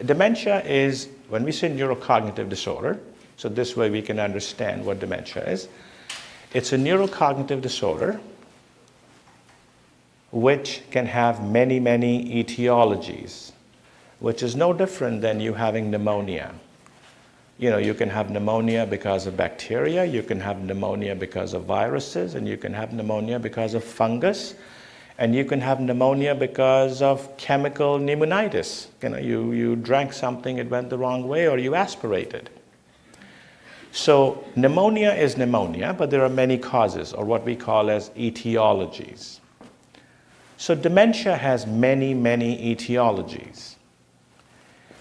Dementia is, when we say neurocognitive disorder, so this way we can understand what dementia is. It's a neurocognitive disorder which can have many, many etiologies, which is no different than you having pneumonia. You know, you can have pneumonia because of bacteria, you can have pneumonia because of viruses, and you can have pneumonia because of fungus, and you can have pneumonia because of chemical pneumonitis. You know, you drank something, it went the wrong way, or you aspirated. So pneumonia is pneumonia, but there are many causes, or what we call as etiologies. So dementia has many, many etiologies.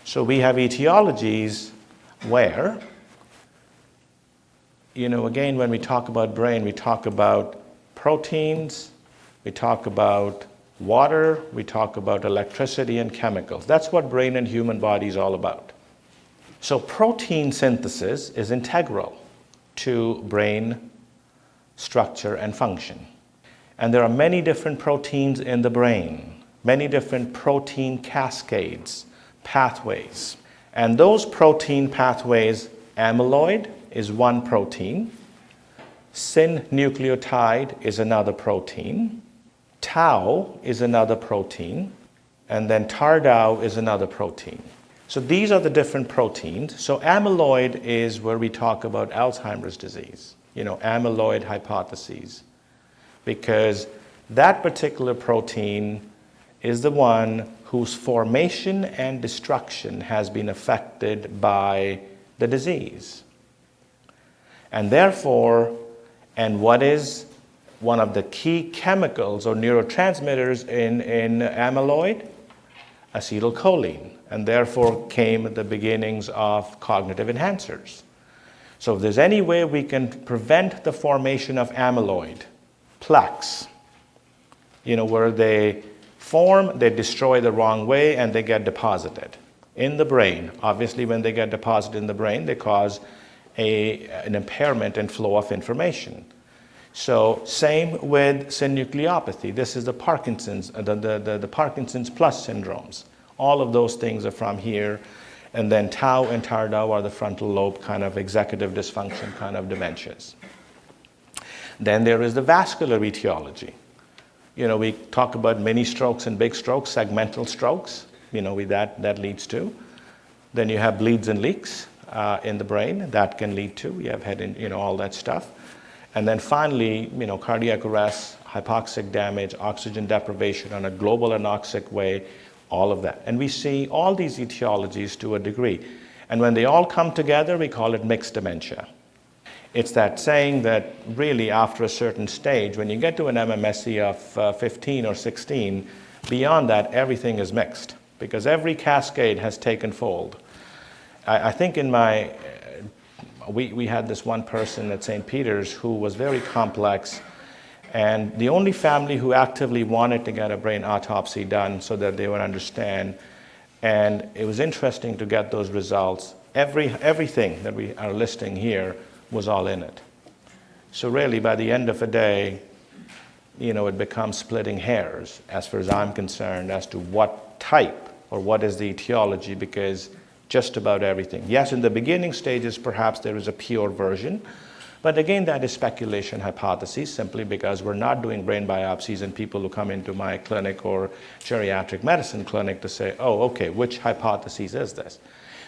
So we have etiologies where, you know, again, when we talk about brain, we talk about proteins, we talk about water, we talk about electricity and chemicals. That's what brain and human body is all about. So protein synthesis is integral to brain structure and function. And there are many different proteins in the brain, many different protein cascades, pathways. And those protein pathways, amyloid is one protein, synucleotide is another protein, tau is another protein, and then tau is another protein. So these are the different proteins. So amyloid is where we talk about Alzheimer's disease, you know, amyloid hypotheses, because that particular protein is the one whose formation and destruction has been affected by the disease. And therefore, and what is one of the key chemicals or neurotransmitters in amyloid? Acetylcholine. And therefore came the beginnings of cognitive enhancers. So if there's any way we can prevent the formation of amyloid plaques, you know, where they form, they destroy the wrong way, and they get deposited in the brain. Obviously, when they get deposited in the brain, they cause an impairment in flow of information. So same with synucleopathy. This is the Parkinson's, the Parkinson's plus syndromes. All of those things are from here. And then tau and tau are the frontal lobe kind of executive dysfunction kind of dementias. Then there is the vascular etiology. You know, we talk about mini strokes and big strokes, segmental strokes, you know, that leads to. Then you have bleeds and leaks in the brain, that can lead to. You have head and, you know, all that stuff. And then finally, you know, cardiac arrest, hypoxic damage, oxygen deprivation on a global anoxic way, all of that. And we see all these etiologies to a degree. And when they all come together, we call it mixed dementia. It's that saying that really after a certain stage, when you get to an MMSE of 15 or 16, beyond that, everything is mixed because every cascade has taken fold. I think in my, we had this one person at St. Peter's who was very complex, and the only family who actively wanted to get a brain autopsy done so that they would understand. And it was interesting to get those results. Everything that we are listing here was all in it. So really, by the end of the day, you know, it becomes splitting hairs, as far as I'm concerned, as to what type or what is the etiology, because just about everything. Yes, in the beginning stages, perhaps there is a pure version, but again, that is speculation hypotheses, simply because we're not doing brain biopsies and people who come into my clinic or geriatric medicine clinic to say, oh, okay, which hypothesis is this?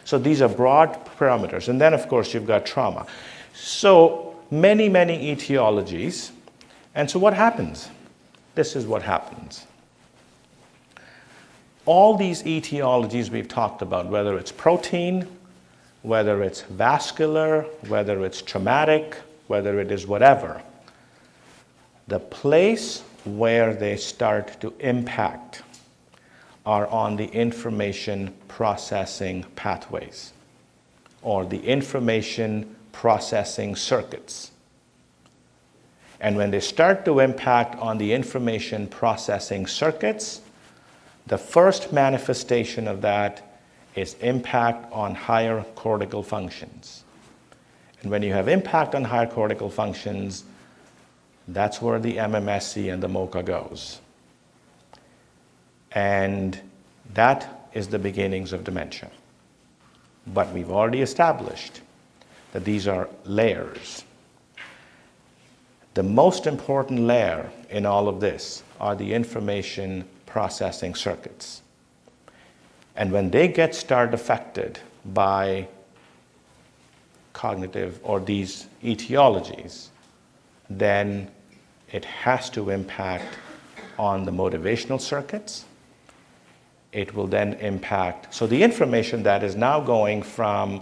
So these are broad parameters. And then, of course, you've got trauma. So many, many etiologies. And so what happens? This is what happens. All these etiologies we've talked about, whether it's protein, whether it's vascular, whether it's traumatic, whether it is whatever, the place where they start to impact are on the information processing pathways or the information processing circuits. And when they start to impact on the information processing circuits, the first manifestation of that is impact on higher cortical functions. And when you have impact on higher cortical functions, that's where the MMSE and the MoCA goes. And that is the beginnings of dementia. But we've already established that these are layers. The most important layer in all of this are the information processing circuits. And when they start affected by cognitive or these etiologies, then it has to impact on the motivational circuits. It will then impact, so the information that is now going from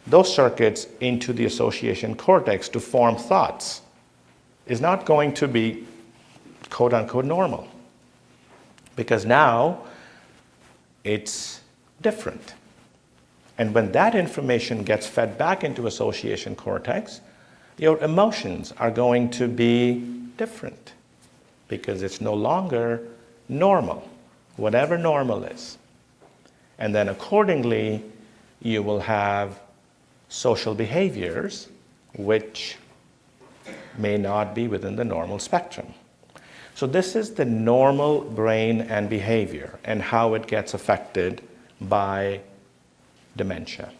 those circuits into the association cortex to form thoughts is not going to be quote unquote normal, because now it's different. And when that information gets fed back into association cortex, your emotions are going to be different because it's no longer normal, whatever normal is. And then accordingly, you will have social behaviors which may not be within the normal spectrum. So this is the normal brain and behavior and how it gets affected by dementia.